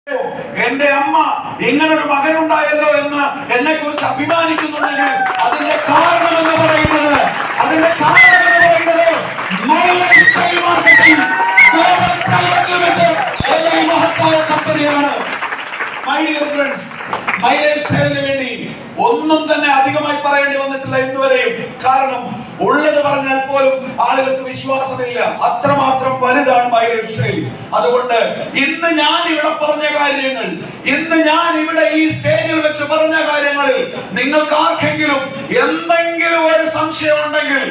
എന്റെ അമ്മ ഇങ്ങനൊരു മകനുണ്ടായല്ലോ എന്ന് എന്നെ കുറിച്ച് അഭിമാനിക്കുന്നുണ്ടെങ്കിൽ അതിന്റെ കാരണം എന്ന് പറയുന്നത് മഹത്തായ കമ്പനിയാണ്. My dear friends, my life സ്റ്റൈലിന് വേണ്ടി ഒന്നും തന്നെ അധികമായി പറയേണ്ടി വന്നിട്ടില്ല ഇന്നുവരെയും. കാരണം ഉള്ളത് പറഞ്ഞാൽ പോലും ആളുകൾക്ക് വിശ്വാസമില്ല, അത്രമാത്രം വലുതാണ് മൈ ലൈഫ് സ്റ്റൈൽ. അതുകൊണ്ട് ഇന്ന് ഞാൻ ഇവിടെ പറഞ്ഞ കാര്യങ്ങൾ, ഇന്ന് ഞാൻ ഇവിടെ ഈ സ്റ്റേജിൽ വെച്ച് പറഞ്ഞ കാര്യങ്ങളിൽ നിങ്ങൾക്ക് ആർക്കെങ്കിലും എന്തെങ്കിലും ഒരു സംശയം ഉണ്ടെങ്കിൽ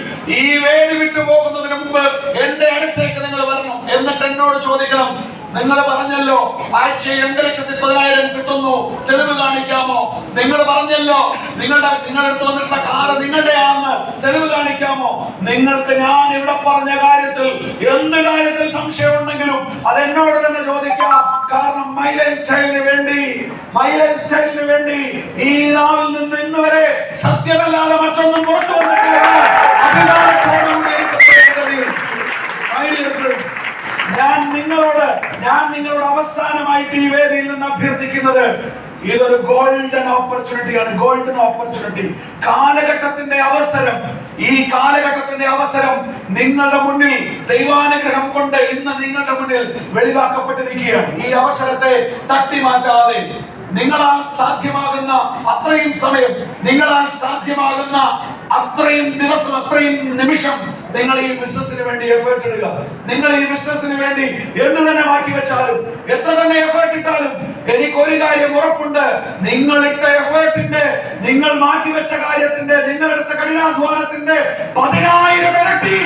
ഈ വേദി വിട്ടു പോകുന്നതിന് മുമ്പ് എന്റെ അടുത്തേക്ക് നിങ്ങൾ വരണം. എന്നിട്ട് എന്നോട് ചോദിക്കണം, നിങ്ങൾ പറഞ്ഞല്ലോ ആഴ്ചയിൽ 2,10,000 കിട്ടുന്നു, തെളിവ് കാണിക്കാമോ? നിങ്ങൾ പറഞ്ഞല്ലോ നിങ്ങളുടെ അടുത്ത് വന്നിട്ടുള്ള കാറ് നിങ്ങളുടെയാണെന്ന്, തെളിവ് കാണിക്കാമോ? നിങ്ങൾക്ക് ഞാൻ ഇവിടെ പറഞ്ഞ കാര്യത്തിൽ എന്ത് കാര്യത്തിൽ സംശയം ഉണ്ടെങ്കിലും അതെന്നോട് തന്നെ ചോദിക്കാം. കാരണം മൈ ലൈഫ് സ്റ്റൈലിന് വേണ്ടി ഈ നാവിൽ നിന്ന് ഇന്ന് വരെ സത്യമല്ലാതെ മറ്റൊന്നും പുറത്തു വന്നിട്ടില്ല. ഞാൻ നിങ്ങളോട് അവസാനമായിട്ട് ഈ വേദിയിൽ നിന്ന് അഭ്യർത്ഥിക്കുന്നത്, ഇതൊരു ഗോൾഡൻ ഓപ്പർച്യൂണിറ്റി. കാലഘട്ടത്തിന്റെ അവസരം, ഈ കാലഘട്ടത്തിന്റെ അവസരം നിങ്ങളുടെ മുന്നിൽ ദൈവാനുഗ്രഹം കൊണ്ട് ഇന്ന് നിങ്ങളുടെ മുന്നിൽ വെളിവാക്കപ്പെട്ടിരിക്കുകയാണ്. ഈ അവസരത്തെ തട്ടിമാറ്റാതെ നിങ്ങളാൽ സാധ്യമാകുന്ന അത്രയും സമയം, നിങ്ങളാൽ സാധ്യമാകുന്ന അത്രയും ദിവസം, അത്രയും നിമിഷം നിങ്ങൾ ഈ ബിസിനസിന് വേണ്ടി എഫേർട്ട് ഇടുക. നിങ്ങൾ ഈ ബിസിനസിന് വേണ്ടി എന്ത് തന്നെ മാറ്റിവെച്ചാലും, എത്ര തന്നെ എഫേർട്ട് ഇട്ടാലും, എനിക്കൊരു കാര്യം ഉറപ്പുണ്ട്, നിങ്ങൾ ഇട്ട എഫേർട്ടിന്റെ, നിങ്ങൾ മാറ്റിവെച്ച കാര്യത്തിന്റെ, നിങ്ങളെടുത്ത കഠിനാധ്വാനത്തിന്റെ 10,000 ഇരട്ടി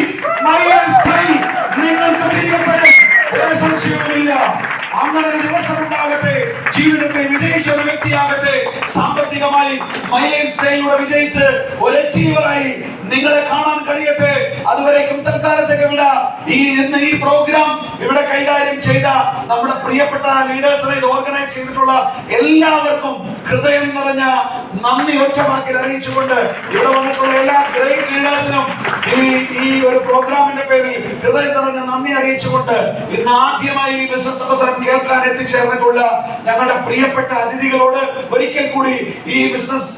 നിങ്ങൾക്ക് തിരികെപ്പെടും. ഒരു സംശയവുമില്ല. അങ്ങനെ ഒരു ദിവസം ഉണ്ടാകട്ടെ. ജീവിതത്തിൽ വിജയിച്ച ഒരു വ്യക്തിയാകട്ടെ, സാമ്പത്തികമായി മൈ ലൈഫ് സ്റ്റൈലിലൂടെ വിജയിച്ച് ഒരു അച്ചീവറായി നിങ്ങളെ കാണാൻ കഴിയട്ടെ. അതുവരേക്കും തൽക്കാലത്തേക്ക് ഇന്ന് ഈ പ്രോഗ്രാം ഇവിടെ കൈകാര്യം ചെയ്ത നമ്മുടെ പ്രിയപ്പെട്ട ലീഡേഴ്സിനെ ഓർഗനൈസ് ചെയ്തിട്ടുള്ള എല്ലാവർക്കും ഹൃദയം നിറഞ്ഞ നന്ദി ഒറ്റവാക്കിൽ അറിയിച്ചുകൊണ്ട്, ഇവിടെ വന്നിട്ടുള്ള എല്ലാ ഗ്രേറ്റ് ലീഡേഴ്സിനും ഈ ഒരു പ്രോഗ്രാമിന്റെ പേരിൽ ഹൃദയം നിറഞ്ഞ നന്ദി അറിയിച്ചുകൊണ്ട്, ഇന്ന് ആദ്യമായി ഈ ബിസിനസ് അവസരം കേൾക്കാൻ എത്തിച്ചേർന്നിട്ടുള്ള ഞങ്ങളുടെ പ്രിയപ്പെട്ട അതിഥികളോട് ഒരിക്കൽ കൂടി ഈ ബിസിനസ്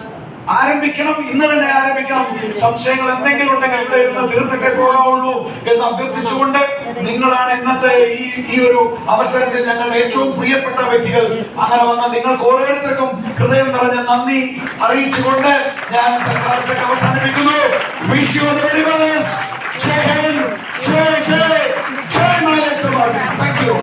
ആരംഭിക്കണം, ഇന്ന് തന്നെ ആരംഭിക്കണം. സംശയങ്ങൾ എന്തെങ്കിലും ഉണ്ടെങ്കിൽ ഇവിടെ ഇരുന്ന് തീർത്തിട്ടേ പോകാവുള്ളൂ എന്ന് അഭ്യർത്ഥിച്ചുകൊണ്ട്, നിങ്ങളാണ് ഇന്നത്തെ ഈ ഒരു അവസരത്തിൽ ഞങ്ങളുടെ ഏറ്റവും പ്രിയപ്പെട്ട വ്യക്തികൾ. അങ്ങനെ വന്ന നിങ്ങൾക്ക് ഓരോരുത്തർക്കും ഹൃദയം നിറഞ്ഞ നന്ദി അറിയിച്ചുകൊണ്ട് ഞാൻ തൽക്കാലത്തേക്ക് അവസാനിപ്പിക്കുന്നു. Wish you the very best. Jai Hind, Jai my lifestyle. Thank U.